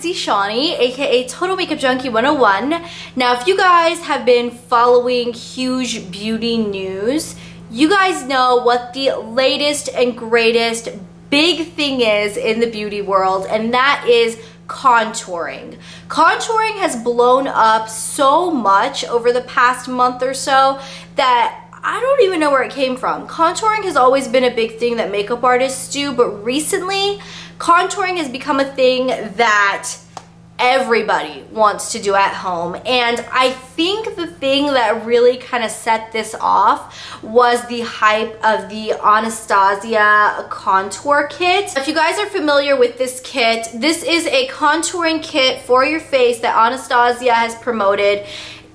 It's Shawnee, aka Total Makeup Junkie 101. Now, if you guys have been following huge beauty news, you guys know what the latest and greatest big thing is in the beauty world, and that is contouring. Contouring has blown up so much over the past month or so that I don't even know where it came from. Contouring has always been a big thing that makeup artists do, but recently contouring has become a thing that everybody wants to do at home. And I think the thing that really kind of set this off was the hype of the Anastasia contour kit. If you guys are familiar with this kit, this is a contouring kit for your face that Anastasia has promoted.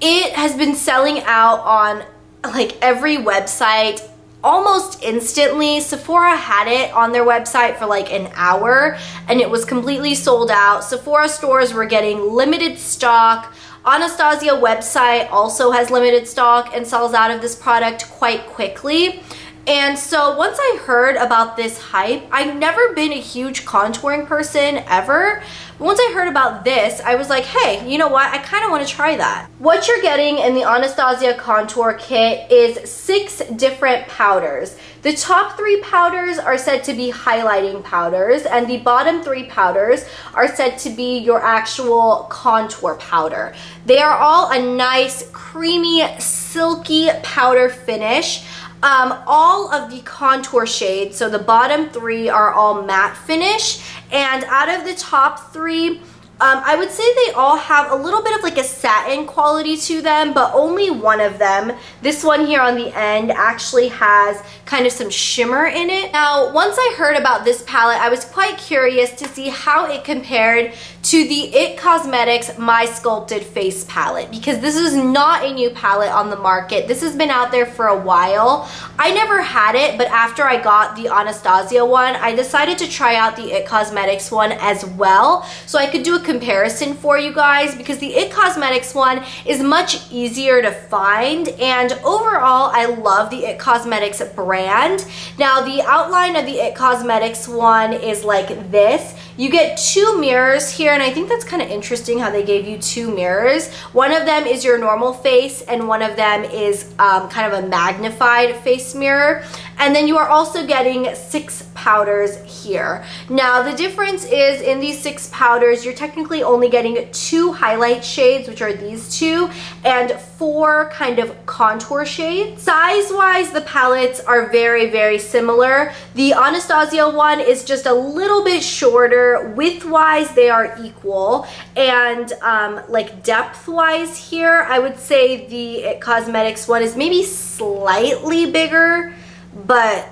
It has been selling out on like every website almost instantly. Sephora had it on their website for like an hour and it was completely sold out. Sephora stores were getting limited stock. Anastasia website also has limited stock and sells out of this product quite quickly. And so once I heard about this hype, I've never been a huge contouring person ever. But once I heard about this, I was like, hey, you know what? I kind of want to try that. What you're getting in the Anastasia contour kit is 6 different powders. The top 3 powders are said to be highlighting powders, and the bottom 3 powders are said to be your actual contour powder. They are all a nice, creamy, silky powder finish. All of the contour shades, so the bottom 3 are all matte finish, and out of the top 3, I would say they all have a little bit of like a satin quality to them, but only one of them, this one here on the end, actually has kind of some shimmer in it. Now, once I heard about this palette, I was quite curious to see how it compared to the IT Cosmetics My Sculpted Face palette, because this is not a new palette on the market. This has been out there for a while. I never had it, but after I got the Anastasia one, I decided to try out the IT Cosmetics one as well, so I could do a comparison for you guys, because the IT Cosmetics one is much easier to find, and overall I love the IT Cosmetics brand. Now, the outline of the IT Cosmetics one is like this. You get 2 mirrors here, and I think that's kind of interesting how they gave you 2 mirrors. One of them is your normal face, and one of them is kind of a magnified face mirror. And then you are also getting 6 powders here. Now, the difference is in these 6 powders, you're technically only getting 2 highlight shades, which are these 2, and 4 kind of contour shades. Size-wise, the palettes are very, very similar. The Anastasia one is just a little bit shorter. Width-wise, they are equal. And like depth-wise here, I would say the IT Cosmetics one is maybe slightly bigger, but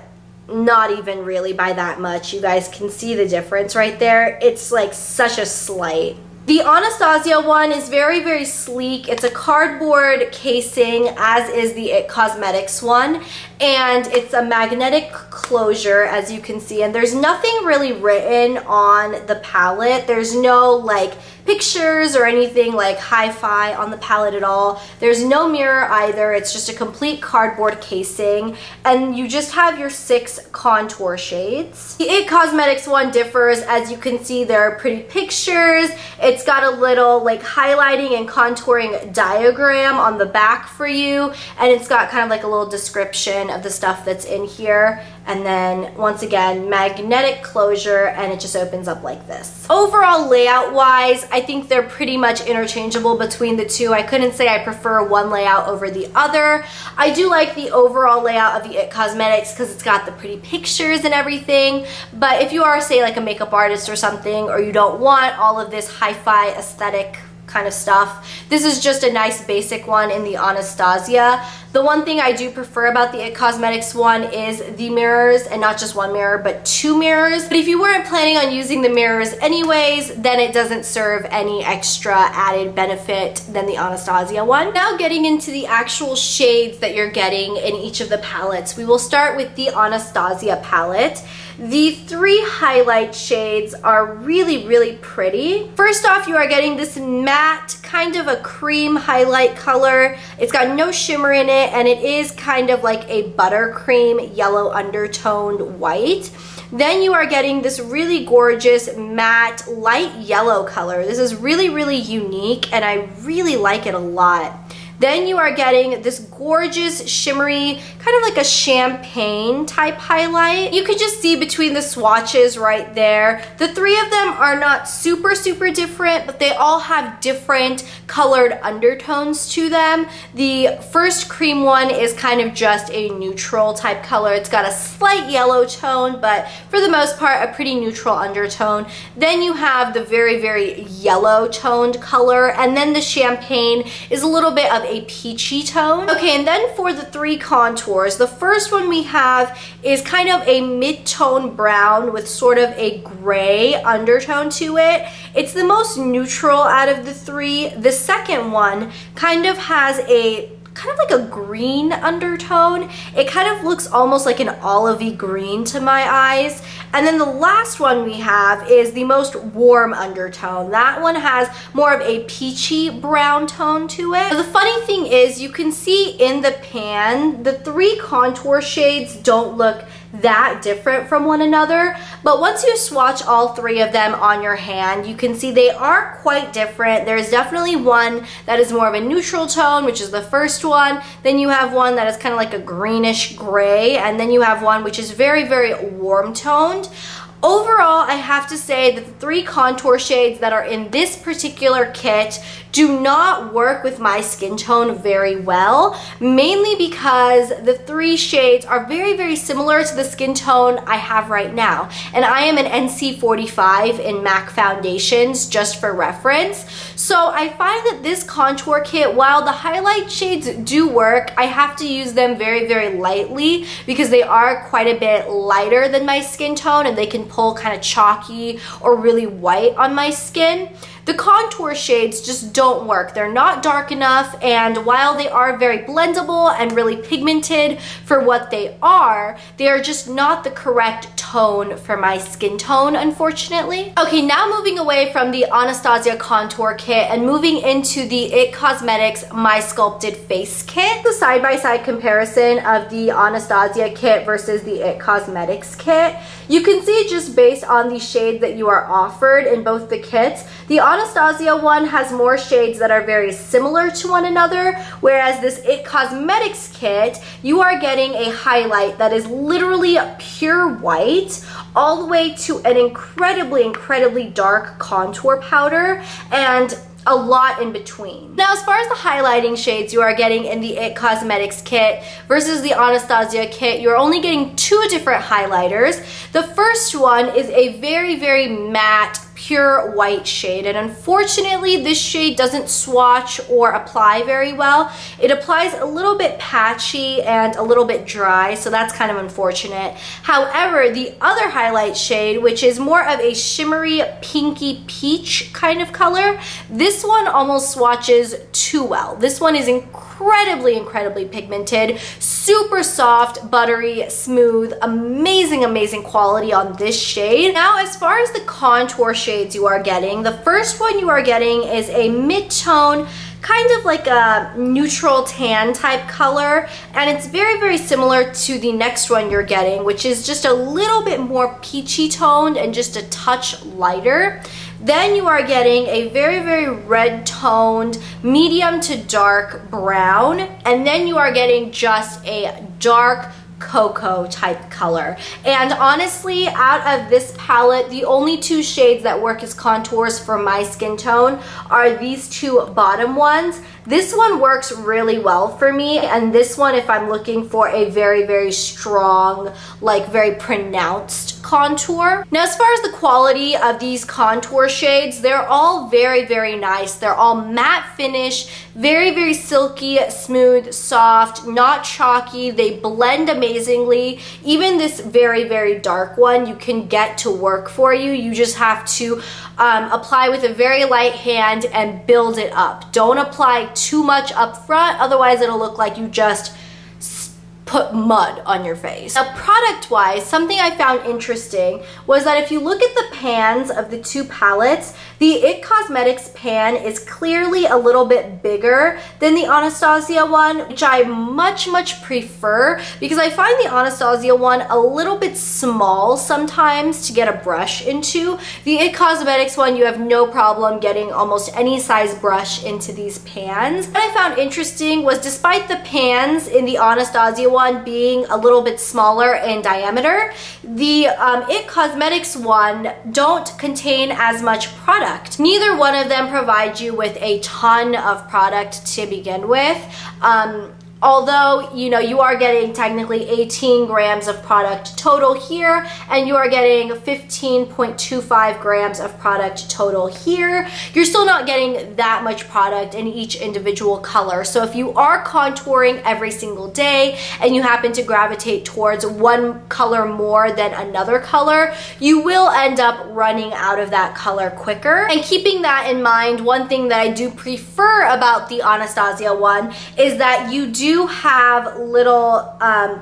not even really by that much. You guys can see the difference right there. It's like such a slight. The Anastasia one is very, very sleek. It's a cardboard casing, as is the IT Cosmetics one, and it's a magnetic closure, as you can see, and there's nothing really written on the palette. There's no like pictures or anything like hi-fi on the palette at all. There's no mirror either. It's just a complete cardboard casing, and you just have your 6 contour shades. The IT Cosmetics one differs. As you can see, there are pretty pictures. It's got a little like highlighting and contouring diagram on the back for you, and it's got kind of like a little description of the stuff that's in here, and then once again magnetic closure, and it just opens up like this. Overall, layout wise, I think they're pretty much interchangeable between the two. I couldn't say I prefer one layout over the other. I do like the overall layout of the IT Cosmetics because it's got the pretty pictures and everything, but if you are, say, like a makeup artist or something, or you don't want all of this hi-fi aesthetic kind of stuff, this is just a nice basic one in the Anastasia. The one thing I do prefer about the IT Cosmetics one is the mirrors, and not just one mirror, but 2 mirrors. But if you weren't planning on using the mirrors anyways, then it doesn't serve any extra added benefit than the Anastasia one. Now, getting into the actual shades that you're getting in each of the palettes, we will start with the Anastasia palette. The 3 highlight shades are really, really pretty. First off, you are getting this matte matte, kind of a cream highlight color. It's got no shimmer in it, and it is kind of like a buttercream yellow undertoned white. Then you are getting this really gorgeous matte light yellow color. This is really, really unique, and I really like it a lot. Then you are getting this gorgeous shimmery, kind of like a champagne type highlight. You could just see between the swatches right there. The three of them are not super, super different, but they all have different colored undertones to them. The first cream one is kind of just a neutral type color. It's got a slight yellow tone, but for the most part, a pretty neutral undertone. Then you have the very, very yellow toned color, and then the champagne is a little bit of a peachy tone. Okay, and then for the three contours, the first one we have is kind of a mid-tone brown with sort of a gray undertone to it. It's the most neutral out of the three. The second one kind of has a kind of like a green undertone. It kind of looks almost like an olivey green to my eyes. And then the last one we have is the most warm undertone. That one has more of a peachy brown tone to it. So the funny thing is, you can see in the pan, the three contour shades don't look that different from one another, but once you swatch all three of them on your hand, you can see they are quite different. There's definitely one that is more of a neutral tone, which is the first one. Then you have one that is kind of like a greenish gray, and then you have one which is very, very warm toned. Overall, I have to say that the three contour shades that are in this particular kit do not work with my skin tone very well, mainly because the three shades are very, very similar to the skin tone I have right now. And I am an NC45 in MAC foundations, just for reference. So I find that this contour kit, while the highlight shades do work, I have to use them very, very lightly because they are quite a bit lighter than my skin tone, and they can pull kind of chalky or really white on my skin. The contour shades just don't work. They're not dark enough, and while they are very blendable and really pigmented for what they are just not the correct tone for my skin tone, unfortunately. Okay, now moving away from the Anastasia contour kit and moving into the IT Cosmetics My Sculpted Face Kit. The side-by-side comparison of the Anastasia kit versus the IT Cosmetics kit. You can see just based on the shade that you are offered in both the kits, the Anastasia one has more shades that are very similar to one another, whereas this IT Cosmetics kit, you are getting a highlight that is literally pure white all the way to an incredibly, incredibly dark contour powder, and a lot in between. Now, as far as the highlighting shades you are getting in the IT Cosmetics kit versus the Anastasia kit, you're only getting two different highlighters. The first one is a very, very matte, pure white shade, and unfortunately this shade doesn't swatch or apply very well. It applies a little bit patchy and a little bit dry, so that's kind of unfortunate. However, the other highlight shade, which is more of a shimmery pinky peach kind of color, this one almost swatches too well. This one is incredibly, incredibly pigmented, super soft, buttery, smooth, amazing, amazing quality on this shade. Now, as far as the contour shades you are getting, the first one you are getting is a mid-tone, kind of like a neutral tan type color, and it's very, very similar to the next one you're getting, which is just a little bit more peachy toned and just a touch lighter. Then you are getting a very, very red toned, medium to dark brown, and then you are getting just a dark cocoa type color. And honestly, out of this palette, the only two shades that work as contours for my skin tone are these two bottom ones. This one works really well for me, and this one if I'm looking for a very, very strong, like very pronounced contour. Now, as far as the quality of these contour shades, they're all very, very nice. They're all matte finish, very, very silky, smooth, soft, not chalky. They blend amazingly. Even this very, very dark one you can get to work for you. You just have to apply with a very light hand and build it up. Don't apply too much up front, otherwise it'll look like you just put mud on your face. Now, product-wise, something I found interesting was that if you look at the pans of the two palettes, the IT Cosmetics pan is clearly a little bit bigger than the Anastasia one, which I much prefer because I find the Anastasia one a little bit small sometimes to get a brush into. The IT Cosmetics one, you have no problem getting almost any size brush into these pans. What I found interesting was despite the pans in the Anastasia one being a little bit smaller in diameter, the IT Cosmetics one don't contain as much product. Neither one of them provide you with a ton of product to begin with. Although, you know, you are getting technically 18 grams of product total here, and you are getting 15.25 grams of product total here, you're still not getting that much product in each individual color. So if you are contouring every single day and you happen to gravitate towards one color more than another color, you will end up running out of that color quicker. And keeping that in mind, one thing that I do prefer about the Anastasia one is that you do have little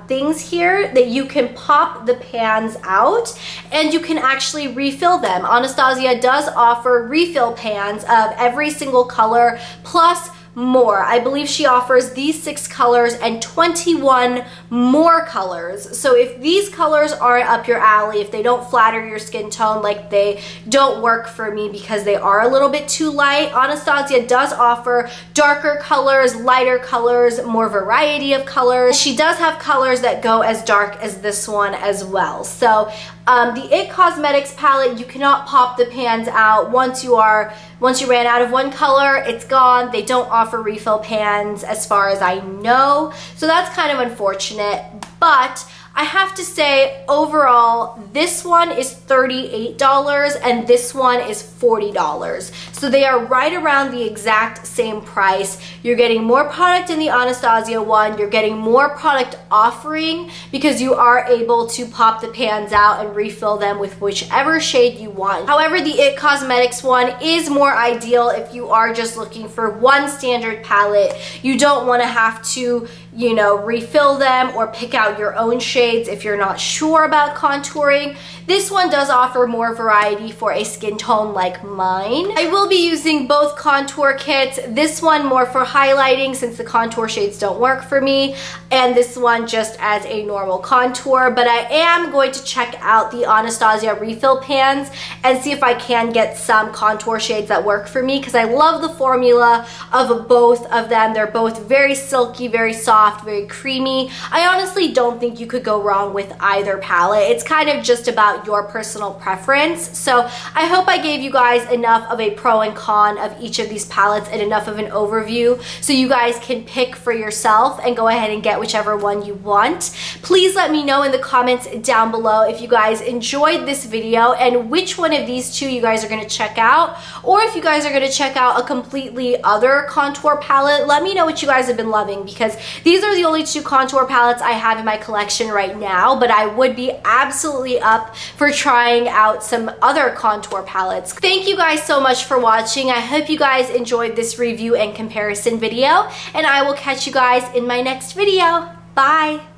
things here that you can pop the pans out and you can actually refill them. Anastasia does offer refill pans of every single color plus more. I believe she offers these 6 colors and 21 more colors. So if these colors aren't up your alley, if they don't flatter your skin tone, like they don't work for me because they are a little bit too light, Anastasia does offer darker colors, lighter colors, more variety of colors. She does have colors that go as dark as this one as well. So the IT Cosmetics palette, you cannot pop the pans out. Once you ran out of one color, it's gone. They don't offer refill pans as far as I know. So that's kind of unfortunate, but I have to say overall this one is $38 and this one is $40. So they are right around the exact same price. You're getting more product in the Anastasia one, you're getting more product offering because you are able to pop the pans out and refill them with whichever shade you want. However, the IT Cosmetics one is more ideal if you are just looking for one standard palette. You don't want to have to, you know, refill them or pick out your own shades if you're not sure about contouring. This one does offer more variety for a skin tone like mine. I will be using both contour kits. This one more for highlighting since the contour shades don't work for me, and this one just as a normal contour. But I am going to check out the Anastasia refill pans and see if I can get some contour shades that work for me because I love the formula of both of them. They're both very silky, very soft, very creamy. I honestly don't think you could go wrong with either palette. It's kind of just about your personal preference. So I hope I gave you guys enough of a pro and con of each of these palettes and enough of an overview so you guys can pick for yourself and go ahead and get whichever one you want. Please let me know in the comments down below if you guys enjoyed this video and which one of these two you guys are going to check out, or if you guys are going to check out a completely other contour palette. Let me know what you guys have been loving because these are the only 2 contour palettes I have in my collection right now, but I would be absolutely up for trying out some other contour palettes. Thank you guys so much for watching. I hope you guys enjoyed this review and comparison video, and I will catch you guys in my next video. Bye!